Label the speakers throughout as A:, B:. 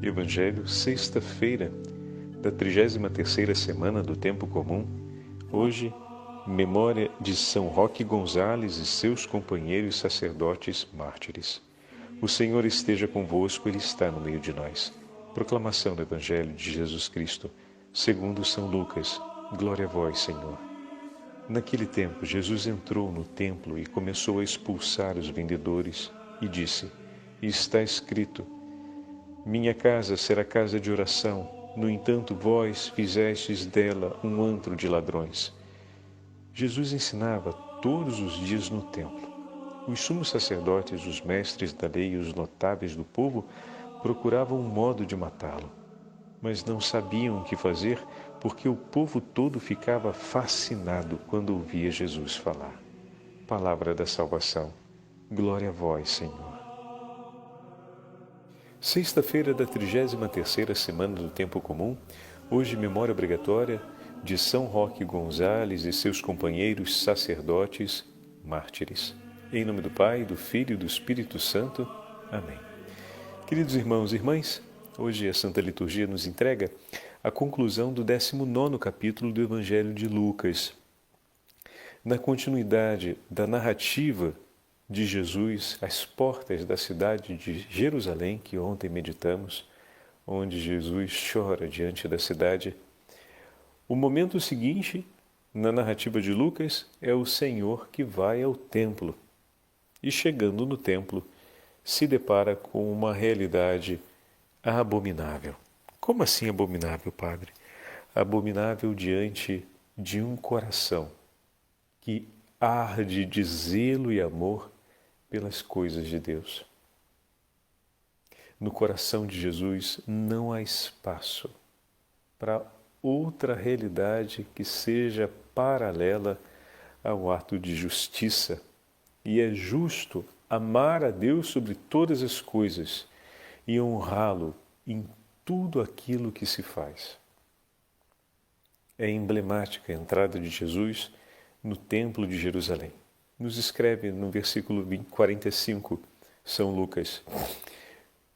A: Evangelho, sexta-feira da 33ª semana do Tempo Comum. Hoje, memória de São Roque Gonzales e seus companheiros sacerdotes mártires. O Senhor esteja convosco, Ele está no meio de nós. Proclamação do Evangelho de Jesus Cristo, segundo São Lucas. Glória a vós, Senhor. Naquele tempo, Jesus entrou no templo e começou a expulsar os vendedores e disse: Está escrito: Minha casa será casa de oração. No entanto, vós fizestes dela um antro de ladrões. Jesus ensinava todos os dias no templo. Os sumos sacerdotes, os mestres da lei e os notáveis do povo procuravam um modo de matá-lo, mas não sabiam o que fazer, porque o povo todo ficava fascinado quando ouvia Jesus falar. Palavra da salvação. Glória a vós, Senhor. Sexta-feira da 33ª semana do Tempo Comum, hoje memória obrigatória de São Roque Gonzales e seus companheiros sacerdotes mártires. Em nome do Pai, do Filho e do Espírito Santo. Amém. Queridos irmãos e irmãs, hoje a Santa Liturgia nos entrega a conclusão do 19º capítulo do Evangelho de Lucas. Na continuidade da narrativa de Jesus às portas da cidade de Jerusalém, que ontem meditamos, onde Jesus chora diante da cidade, o momento seguinte, na narrativa de Lucas, é o Senhor que vai ao templo. E chegando no templo, se depara com uma realidade abominável. Como assim abominável, Padre? Abominável diante de um coração que arde de zelo e amor pelas coisas de Deus. No coração de Jesus não há espaço para outra realidade que seja paralela ao ato de justiça. E é justo amar a Deus sobre todas as coisas e honrá-lo em tudo aquilo que se faz. É emblemática a entrada de Jesus no Templo de Jerusalém. Nos escreve no versículo 45, São Lucas.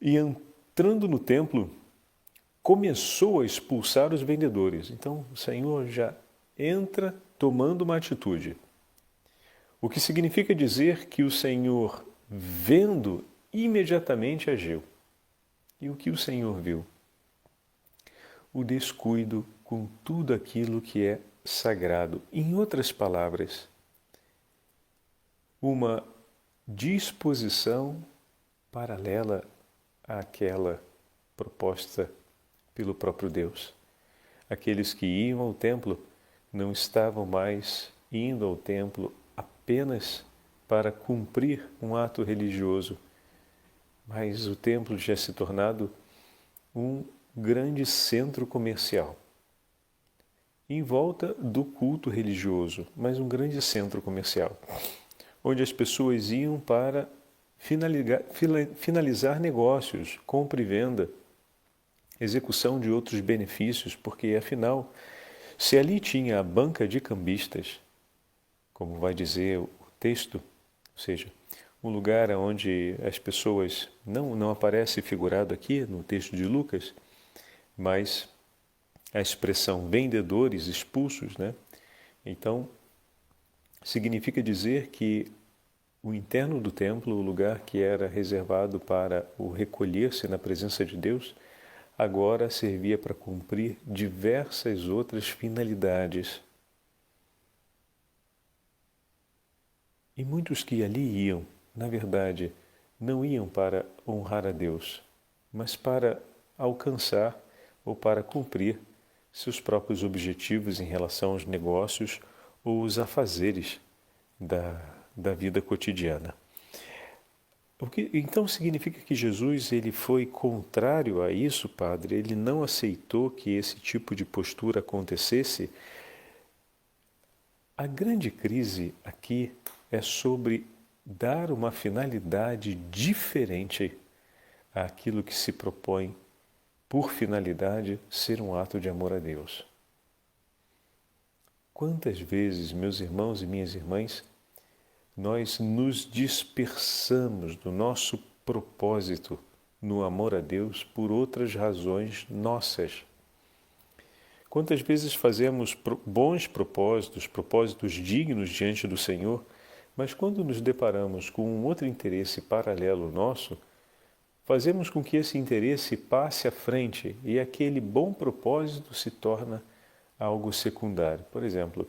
A: E entrando no templo, começou a expulsar os vendedores. Então, o Senhor já entra tomando uma atitude. O que significa dizer que o Senhor, vendo, imediatamente agiu. E o que o Senhor viu? O descuido com tudo aquilo que é sagrado. Em outras palavras, uma disposição paralela àquela proposta pelo próprio Deus. Aqueles que iam ao templo não estavam mais indo ao templo apenas para cumprir um ato religioso, mas o templo tinha se tornado um grande centro comercial. Em volta do culto religioso, mas um grande centro comercial, onde as pessoas iam para finalizar negócios, compra e venda, execução de outros benefícios, porque, afinal, se ali tinha a banca de cambistas, como vai dizer o texto, ou seja, um lugar onde as pessoas, não aparece figurado aqui no texto de Lucas, mas a expressão vendedores expulsos, né? Então, significa dizer que o interno do templo, o lugar que era reservado para o recolher-se na presença de Deus, agora servia para cumprir diversas outras finalidades. E muitos que ali iam, na verdade, não iam para honrar a Deus, mas para alcançar ou para cumprir seus próprios objetivos em relação aos negócios ou os afazeres da vida cotidiana. O que então significa que Jesus ele foi contrário a isso, Padre? Ele não aceitou que esse tipo de postura acontecesse? A grande crise aqui é sobre dar uma finalidade diferente àquilo que se propõe, por finalidade, ser um ato de amor a Deus. Quantas vezes, meus irmãos e minhas irmãs, nós nos dispersamos do nosso propósito no amor a Deus por outras razões nossas. Quantas vezes fazemos bons propósitos, propósitos dignos diante do Senhor, mas quando nos deparamos com um outro interesse paralelo nosso, fazemos com que esse interesse passe à frente e aquele bom propósito se torna algo secundário. Por exemplo,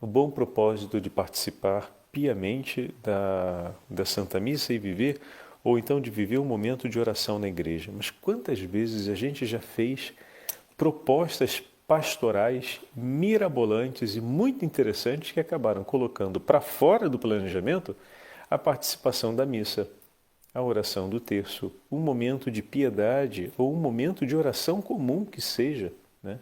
A: o bom propósito de participar piamente da Santa Missa e viver, ou então de viver um momento de oração na igreja. Mas quantas vezes a gente já fez propostas pastorais mirabolantes e muito interessantes que acabaram colocando para fora do planejamento a participação da missa, a oração do terço, um momento de piedade ou um momento de oração comum que seja, né?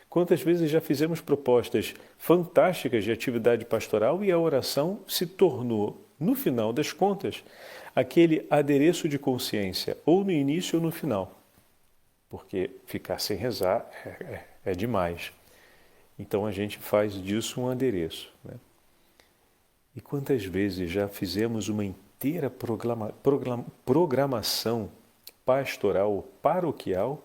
A: Quantas vezes já fizemos propostas fantásticas de atividade pastoral e a oração se tornou, no final das contas, aquele adereço de consciência, ou no início ou no final. Porque ficar sem rezar é demais. Então a gente faz disso um adereço, né? E quantas vezes já fizemos uma inteira programação pastoral, paroquial,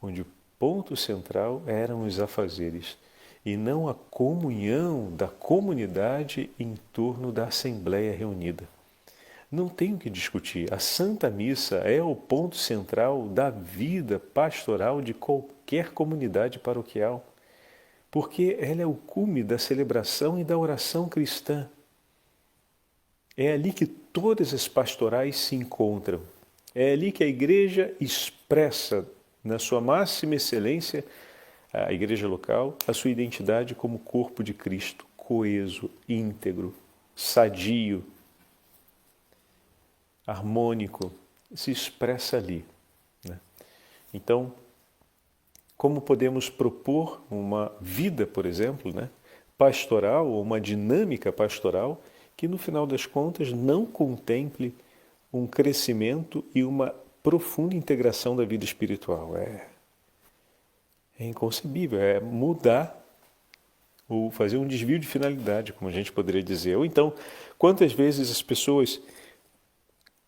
A: onde o ponto central eram os afazeres e não a comunhão da comunidade em torno da Assembleia reunida. Não tem o que discutir. A Santa Missa é o ponto central da vida pastoral de qualquer comunidade paroquial, porque ela é o cume da celebração e da oração cristã. É ali que todas as pastorais se encontram. É ali que a Igreja expressa, na sua máxima excelência, a Igreja local, a sua identidade como corpo de Cristo, coeso, íntegro, sadio, harmônico, se expressa ali, né? Então, como podemos propor uma vida, por exemplo, né, pastoral, ou uma dinâmica pastoral, que no final das contas não contemple um crescimento e uma profunda integração da vida espiritual? É inconcebível, é mudar ou fazer um desvio de finalidade, como a gente poderia dizer. Ou então, quantas vezes as pessoas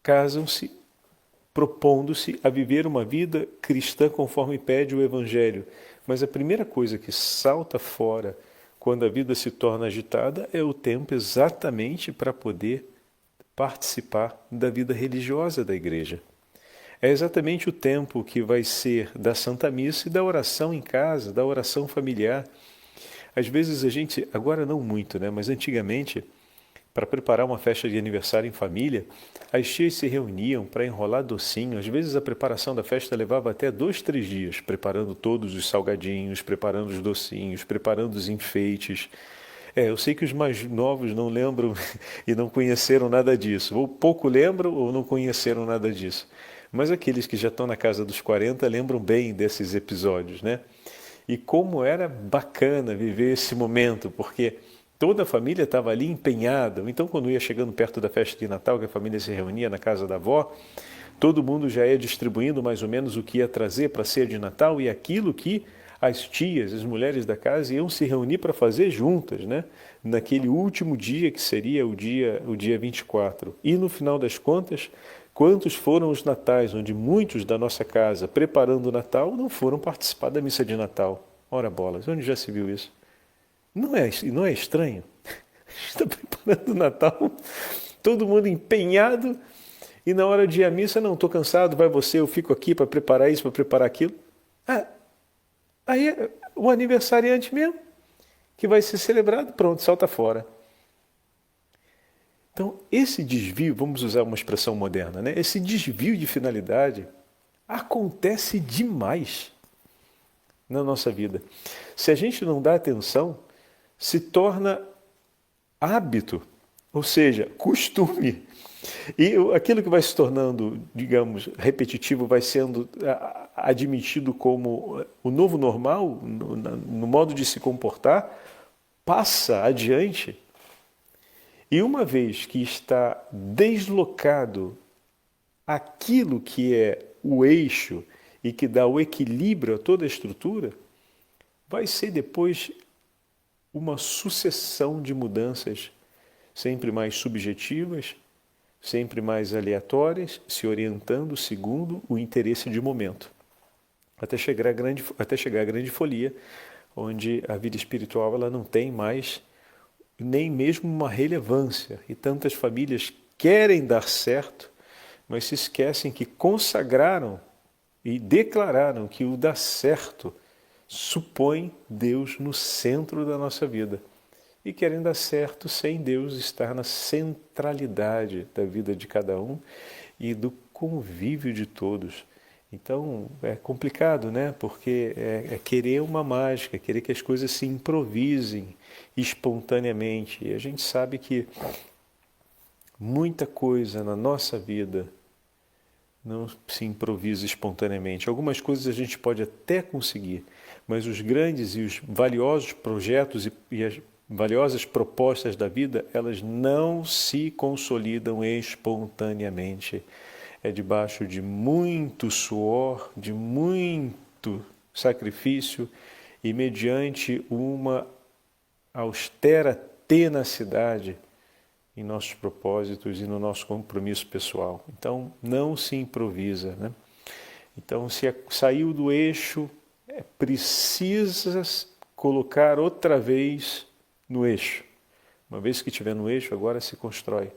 A: casam-se propondo-se a viver uma vida cristã conforme pede o Evangelho, mas a primeira coisa que salta fora quando a vida se torna agitada é o tempo exatamente para poder participar da vida religiosa da igreja. É exatamente o tempo que vai ser da Santa Missa e da oração em casa, da oração familiar. Às vezes a gente, agora não muito, né, mas antigamente, para preparar uma festa de aniversário em família, as tias se reuniam para enrolar docinho. Às vezes a preparação da festa levava até 2, 3 dias, preparando todos os salgadinhos, preparando os docinhos, preparando os enfeites. Eu sei que os mais novos não lembram e não conheceram nada disso. Ou pouco lembram ou não conheceram nada disso. Mas aqueles que já estão na casa dos 40 lembram bem desses episódios, né? E como era bacana viver esse momento, porque toda a família estava ali empenhada. Então, quando ia chegando perto da festa de Natal, que a família se reunia na casa da avó, todo mundo já ia distribuindo mais ou menos o que ia trazer para a ceia de Natal e aquilo que as tias, as mulheres da casa iam se reunir para fazer juntas, né? Naquele último dia que seria o dia 24. E no final das contas, quantos foram os natais onde muitos da nossa casa, preparando o Natal, não foram participar da missa de Natal? Ora bolas, onde já se viu isso? Não é estranho? Está preparando o Natal, todo mundo empenhado, e na hora de ir à missa, não, estou cansado, vai você, eu fico aqui para preparar isso, para preparar aquilo. Aí é o aniversariante mesmo, que vai ser celebrado, pronto, salta fora. Então, esse desvio, vamos usar uma expressão moderna, né? Esse desvio de finalidade acontece demais na nossa vida. Se a gente não dá atenção, se torna hábito, ou seja, costume. E aquilo que vai se tornando, digamos, repetitivo, vai sendo admitido como o novo normal, no modo de se comportar, passa adiante. E uma vez que está deslocado aquilo que é o eixo e que dá o equilíbrio a toda a estrutura, vai ser depois uma sucessão de mudanças, sempre mais subjetivas, sempre mais aleatórias, se orientando segundo o interesse de momento, até chegar à grande folia, onde a vida espiritual ela não tem mais nem mesmo uma relevância. E tantas famílias querem dar certo, mas se esquecem que consagraram e declararam que o dar certo supõe Deus no centro da nossa vida. E querem dar certo sem Deus estar na centralidade da vida de cada um e do convívio de todos. Então é complicado, né? Porque é querer uma mágica, querer que as coisas se improvisem espontaneamente. E a gente sabe que muita coisa na nossa vida não se improvisa espontaneamente. Algumas coisas a gente pode até conseguir, mas os grandes e os valiosos projetos e as valiosas propostas da vida, elas não se consolidam espontaneamente. É debaixo de muito suor, de muito sacrifício e mediante uma austera tenacidade em nossos propósitos e no nosso compromisso pessoal. Então, não se improvisa, né? Então, se saiu do eixo, precisa colocar outra vez no eixo. Uma vez que estiver no eixo, agora se constrói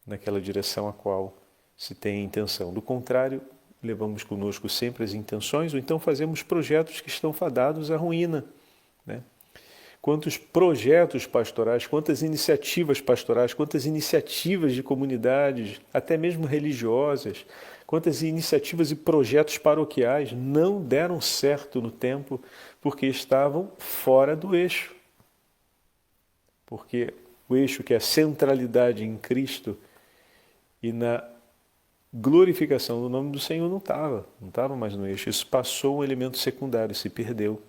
A: naquela direção a qual se tem intenção. Do contrário, levamos conosco sempre as intenções, ou então fazemos projetos que estão fadados à ruína, né? Quantos projetos pastorais, quantas iniciativas pastorais, quantas iniciativas de comunidades, até mesmo religiosas, quantas iniciativas e projetos paroquiais não deram certo no tempo porque estavam fora do eixo. Porque o eixo que é a centralidade em Cristo e na glorificação do nome do Senhor não estava mais no eixo. Isso passou um elemento secundário, se perdeu.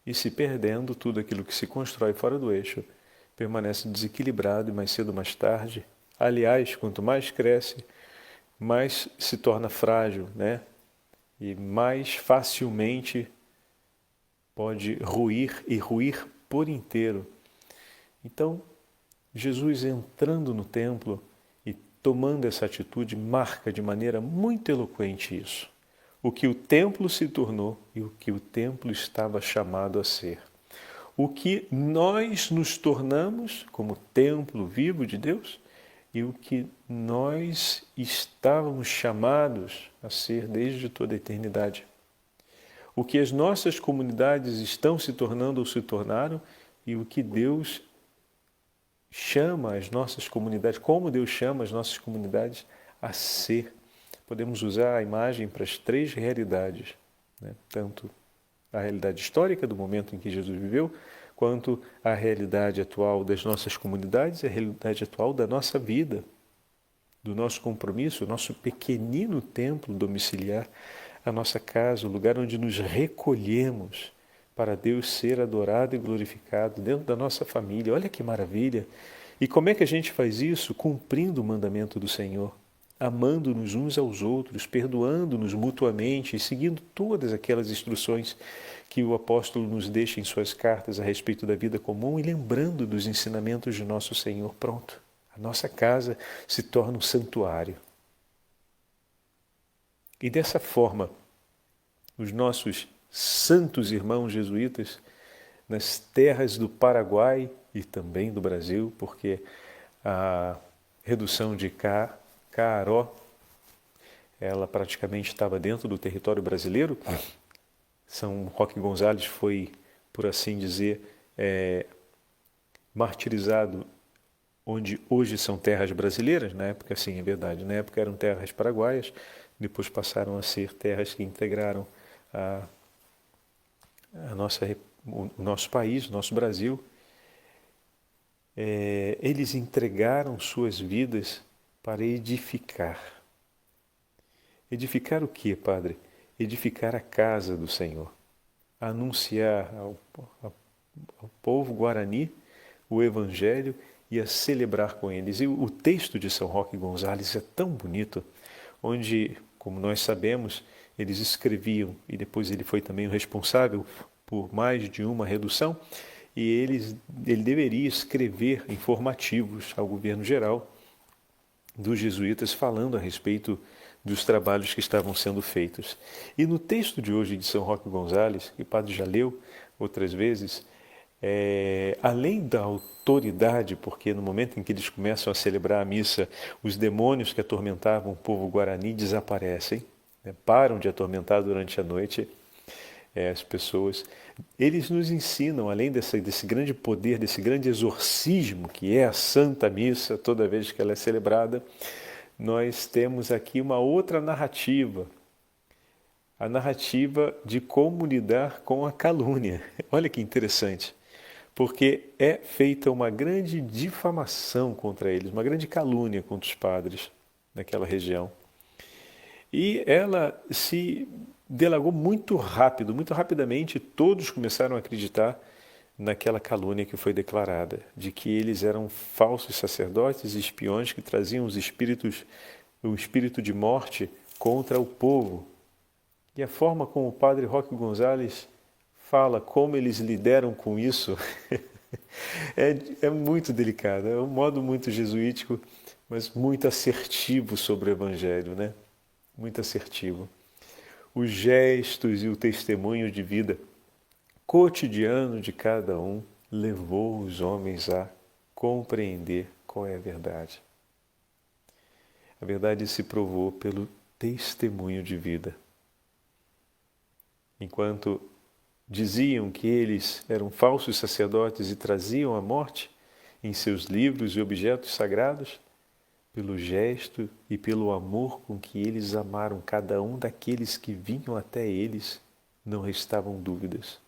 A: E se perdendo, tudo aquilo que se constrói fora do eixo permanece desequilibrado e mais cedo ou mais tarde. Aliás, quanto mais cresce, mais se torna frágil, né? E mais facilmente pode ruir e ruir por inteiro. Então, Jesus entrando no templo e tomando essa atitude marca de maneira muito eloquente isso. O que o templo se tornou e o que o templo estava chamado a ser. O que nós nos tornamos como templo vivo de Deus e o que nós estávamos chamados a ser desde toda a eternidade. O que as nossas comunidades estão se tornando ou se tornaram e o que Deus chama as nossas comunidades, como Deus chama as nossas comunidades a ser. Podemos usar a imagem para as três realidades, né? Tanto a realidade histórica do momento em que Jesus viveu, quanto a realidade atual das nossas comunidades e a realidade atual da nossa vida, do nosso compromisso, o nosso pequenino templo domiciliar, a nossa casa, o lugar onde nos recolhemos para Deus ser adorado e glorificado dentro da nossa família. Olha que maravilha! E como é que a gente faz isso? Cumprindo o mandamento do Senhor, amando-nos uns aos outros, perdoando-nos mutuamente e seguindo todas aquelas instruções que o apóstolo nos deixa em suas cartas a respeito da vida comum e lembrando dos ensinamentos de nosso Senhor. Pronto, a nossa casa se torna um santuário. E dessa forma, os nossos santos irmãos jesuítas, nas terras do Paraguai e também do Brasil, porque a redução de Caaró, ela praticamente estava dentro do território brasileiro. São Roque Gonzalez foi, por assim dizer, martirizado onde hoje são terras brasileiras. Na época, sim, é verdade, na época eram terras paraguaias, depois passaram a ser terras que integraram o nosso país, o nosso Brasil. Eles entregaram suas vidas para edificar. Edificar o quê, Padre? Edificar a casa do Senhor. Anunciar ao povo guarani o Evangelho e a celebrar com eles. E o texto de São Roque Gonzalez é tão bonito, onde, como nós sabemos, eles escreviam, e depois ele foi também o responsável por mais de uma redução, e ele deveria escrever informativos ao governo geral dos jesuítas falando a respeito dos trabalhos que estavam sendo feitos. E no texto de hoje de São Roque Gonzales, que o padre já leu outras vezes, além da autoridade, porque no momento em que eles começam a celebrar a missa, os demônios que atormentavam o povo guarani desaparecem, né, param de atormentar durante a noite as pessoas. Eles nos ensinam, além desse grande poder, desse grande exorcismo que é a Santa Missa, toda vez que ela é celebrada, nós temos aqui uma outra narrativa, a narrativa de como lidar com a calúnia. Olha que interessante, porque é feita uma grande difamação contra eles, uma grande calúnia contra os padres naquela região. E ela se delagou muito rápido, muito rapidamente, todos começaram a acreditar naquela calúnia que foi declarada, de que eles eram falsos sacerdotes e espiões que traziam o espírito de morte contra o povo. E a forma como o padre Roque Gonzales fala, como eles lidaram com isso, é muito delicado, é um modo muito jesuítico, mas muito assertivo sobre o Evangelho, né? Muito assertivo. Os gestos e o testemunho de vida cotidiano de cada um levou os homens a compreender qual é a verdade. A verdade se provou pelo testemunho de vida. Enquanto diziam que eles eram falsos sacerdotes e traziam a morte em seus livros e objetos sagrados, pelo gesto e pelo amor com que eles amaram cada um daqueles que vinham até eles, não restavam dúvidas.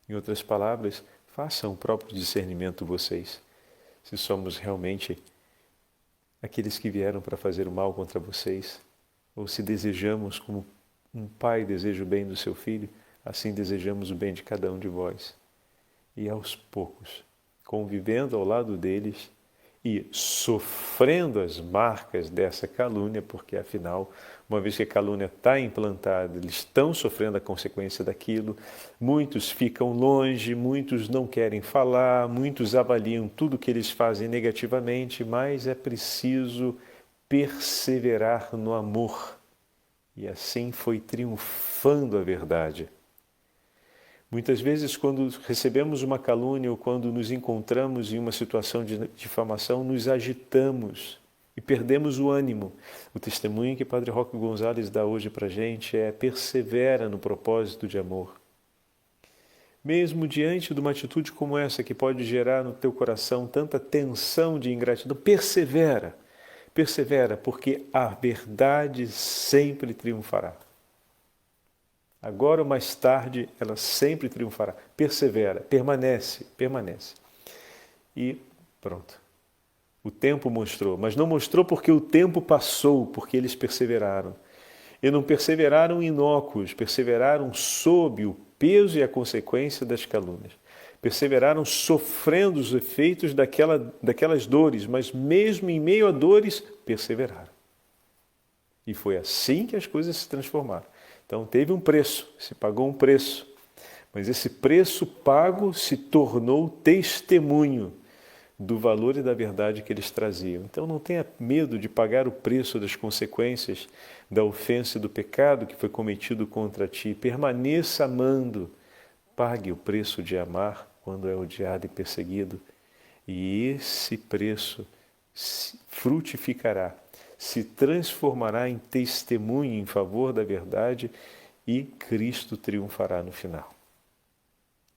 A: Em outras palavras, façam o próprio discernimento vocês, se somos realmente aqueles que vieram para fazer o mal contra vocês, ou se desejamos, como um pai deseja o bem do seu filho, assim desejamos o bem de cada um de vós. E aos poucos, convivendo ao lado deles e sofrendo as marcas dessa calúnia, porque afinal, uma vez que a calúnia está implantada, eles estão sofrendo a consequência daquilo, muitos ficam longe, muitos não querem falar, muitos avaliam tudo que eles fazem negativamente, mas é preciso perseverar no amor. E assim foi triunfando a verdade. Muitas vezes, quando recebemos uma calúnia ou quando nos encontramos em uma situação de difamação, nos agitamos e perdemos o ânimo. O testemunho que Padre Roque Gonzales dá hoje para a gente é: persevera no propósito de amor. Mesmo diante de uma atitude como essa, que pode gerar no teu coração tanta tensão de ingratidão, persevera. Persevera, porque a verdade sempre triunfará. Agora ou mais tarde, ela sempre triunfará. Persevera, permanece. E pronto. O tempo mostrou, mas não mostrou porque o tempo passou, porque eles perseveraram. E não perseveraram inócuos, perseveraram sob o peso e a consequência das calúnias. Perseveraram sofrendo os efeitos daquelas dores, mas mesmo em meio a dores, perseveraram. E foi assim que as coisas se transformaram. Então teve um preço, se pagou um preço, mas esse preço pago se tornou testemunho do valor e da verdade que eles traziam. Então não tenha medo de pagar o preço das consequências da ofensa e do pecado que foi cometido contra ti. Permaneça amando, pague o preço de amar quando é odiado e perseguido, e esse preço frutificará, se transformará em testemunho em favor da verdade e Cristo triunfará no final.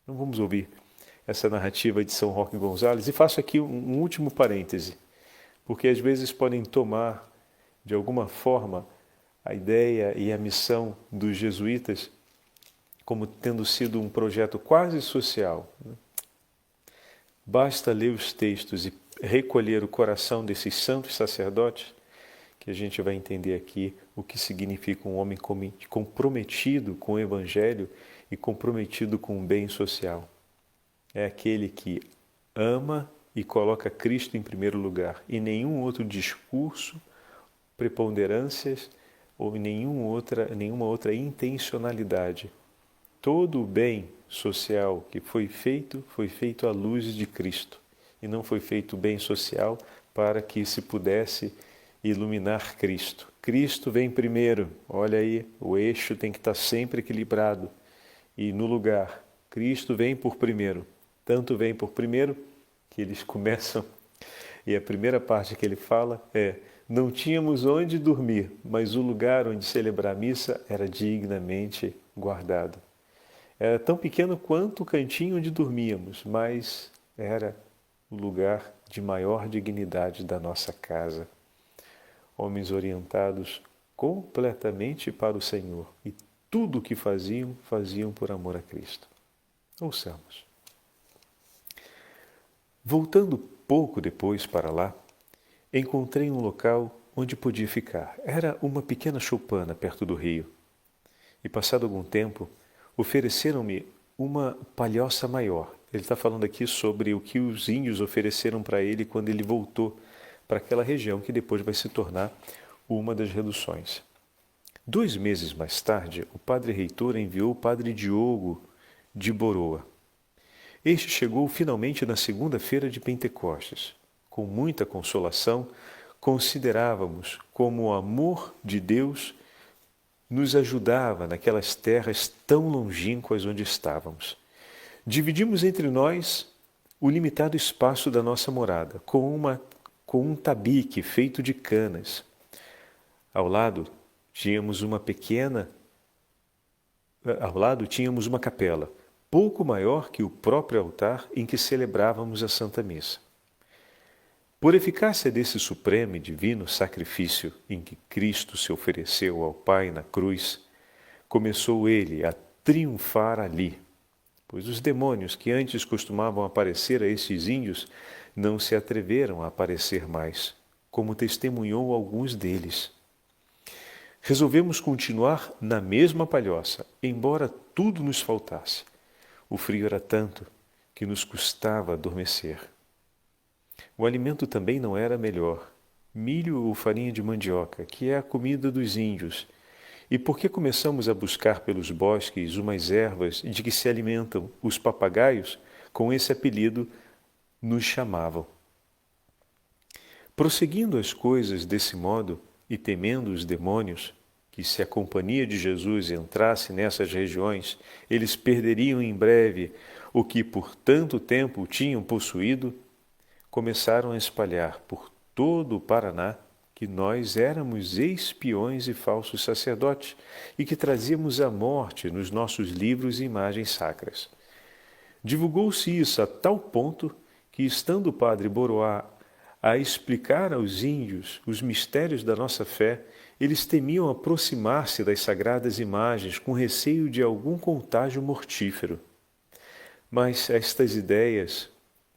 A: Então vamos ouvir essa narrativa de São Roque Gonzales e faço aqui um último parêntese, porque às vezes podem tomar de alguma forma a ideia e a missão dos jesuítas como tendo sido um projeto quase social. Basta ler os textos e recolher o coração desses santos sacerdotes que a gente vai entender aqui o que significa um homem comprometido com o Evangelho e comprometido com o bem social. É aquele que ama e coloca Cristo em primeiro lugar, e nenhum outro discurso, preponderâncias ou nenhuma outra intencionalidade. Todo o bem social que foi feito à luz de Cristo, e não foi feito bem social para que se pudesse iluminar Cristo. Cristo vem primeiro, olha aí, o eixo tem que estar sempre equilibrado e no lugar. Cristo vem por primeiro, tanto vem por primeiro que eles começam, e a primeira parte que ele fala é: não tínhamos onde dormir, mas o lugar onde celebrar a missa era dignamente guardado. Era tão pequeno quanto o cantinho onde dormíamos, mas era o lugar de maior dignidade da nossa casa. Homens orientados completamente para o Senhor e tudo o que faziam, faziam por amor a Cristo. Ouçamos. Voltando pouco depois para lá, encontrei um local onde podia ficar. Era uma pequena choupana perto do rio. E passado algum tempo, ofereceram-me uma palhoça maior. Ele está falando aqui sobre o que os índios ofereceram para ele quando ele voltou para aquela região que depois vai se tornar uma das reduções. 2 meses mais tarde, o padre reitor enviou o padre Diogo de Boroa. Este chegou finalmente na segunda-feira de Pentecostes. Com muita consolação, considerávamos como o amor de Deus nos ajudava naquelas terras tão longínquas onde estávamos. Dividimos entre nós o limitado espaço da nossa morada, com um tabique feito de canas. Ao lado tínhamos uma capela, pouco maior que o próprio altar em que celebrávamos a Santa Missa. Por eficácia desse supremo e divino sacrifício em que Cristo se ofereceu ao Pai na cruz, começou ele a triunfar ali, pois os demônios que antes costumavam aparecer a esses índios não se atreveram a aparecer mais, como testemunhou alguns deles. Resolvemos continuar na mesma palhoça, embora tudo nos faltasse. O frio era tanto que nos custava adormecer. O alimento também não era melhor. Milho ou farinha de mandioca, que é a comida dos índios. E porque começamos a buscar pelos bosques umas ervas de que se alimentam os papagaios, com esse apelido nos chamavam. Prosseguindo as coisas desse modo e temendo os demônios, que se a companhia de Jesus entrasse nessas regiões, eles perderiam em breve o que por tanto tempo tinham possuído, começaram a espalhar por todo o Paraná que nós éramos espiões e falsos sacerdotes e que trazíamos a morte nos nossos livros e imagens sacras. Divulgou-se isso a tal ponto que, estando o padre Boroá a explicar aos índios os mistérios da nossa fé, eles temiam aproximar-se das sagradas imagens com receio de algum contágio mortífero. Mas estas ideias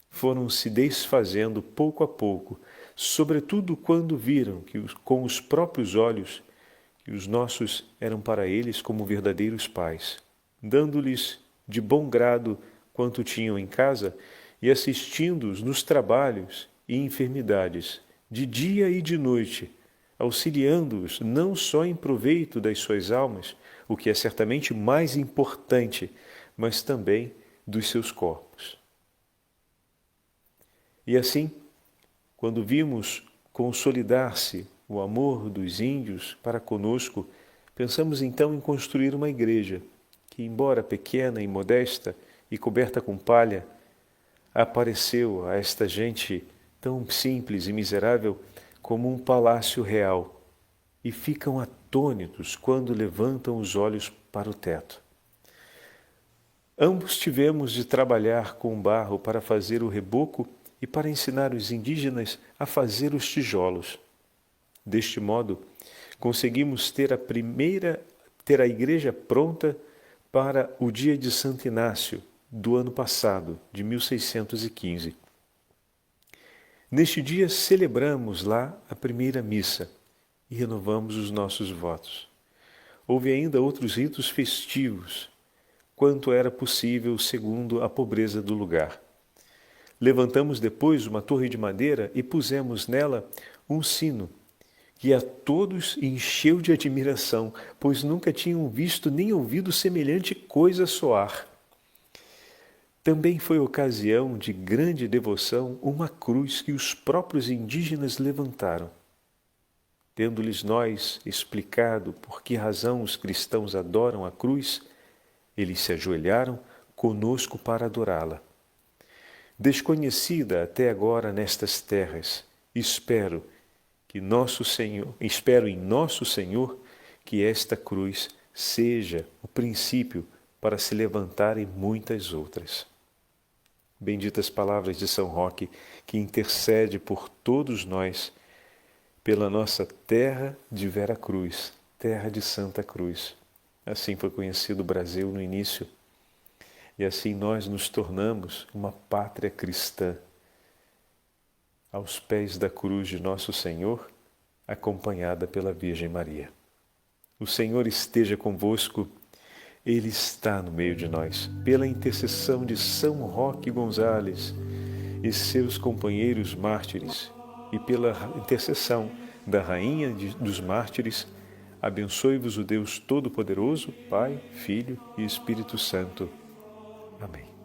A: foram se desfazendo pouco a pouco, sobretudo quando viram que com os próprios olhos que os nossos eram para eles como verdadeiros pais, dando-lhes de bom grado quanto tinham em casa e assistindo-os nos trabalhos e enfermidades, de dia e de noite, auxiliando-os não só em proveito das suas almas, o que é certamente mais importante, mas também dos seus corpos. E assim, quando vimos consolidar-se o amor dos índios para conosco, pensamos então em construir uma igreja que, embora pequena e modesta e coberta com palha, apareceu a esta gente tão simples e miserável como um palácio real, e ficam atônitos quando levantam os olhos para o teto. Ambos tivemos de trabalhar com barro para fazer o reboco e para ensinar os indígenas a fazer os tijolos. Deste modo, conseguimos ter a igreja pronta para o dia de Santo Inácio do ano passado, de 1615. Neste dia celebramos lá a primeira missa e renovamos os nossos votos. Houve ainda outros ritos festivos, quanto era possível segundo a pobreza do lugar. Levantamos depois uma torre de madeira e pusemos nela um sino, que a todos encheu de admiração, pois nunca tinham visto nem ouvido semelhante coisa soar. Também foi ocasião de grande devoção uma cruz que os próprios indígenas levantaram. tendo-lhes nós explicado por que razão os cristãos adoram a cruz, eles se ajoelharam conosco para adorá-la. Desconhecida até agora nestas terras, espero em nosso Senhor que esta cruz seja o princípio para se levantarem muitas outras. Benditas palavras de São Roque, que intercede por todos nós, pela nossa terra de Vera Cruz, terra de Santa Cruz. Assim foi conhecido o Brasil no início, e assim nós nos tornamos uma pátria cristã, aos pés da cruz de nosso Senhor, acompanhada pela Virgem Maria. O Senhor esteja convosco, Ele está no meio de nós. Pela intercessão de São Roque Gonzales e seus companheiros mártires, e pela intercessão da Rainha dos Mártires, abençoe-vos o Deus Todo-Poderoso, Pai, Filho e Espírito Santo. Amém.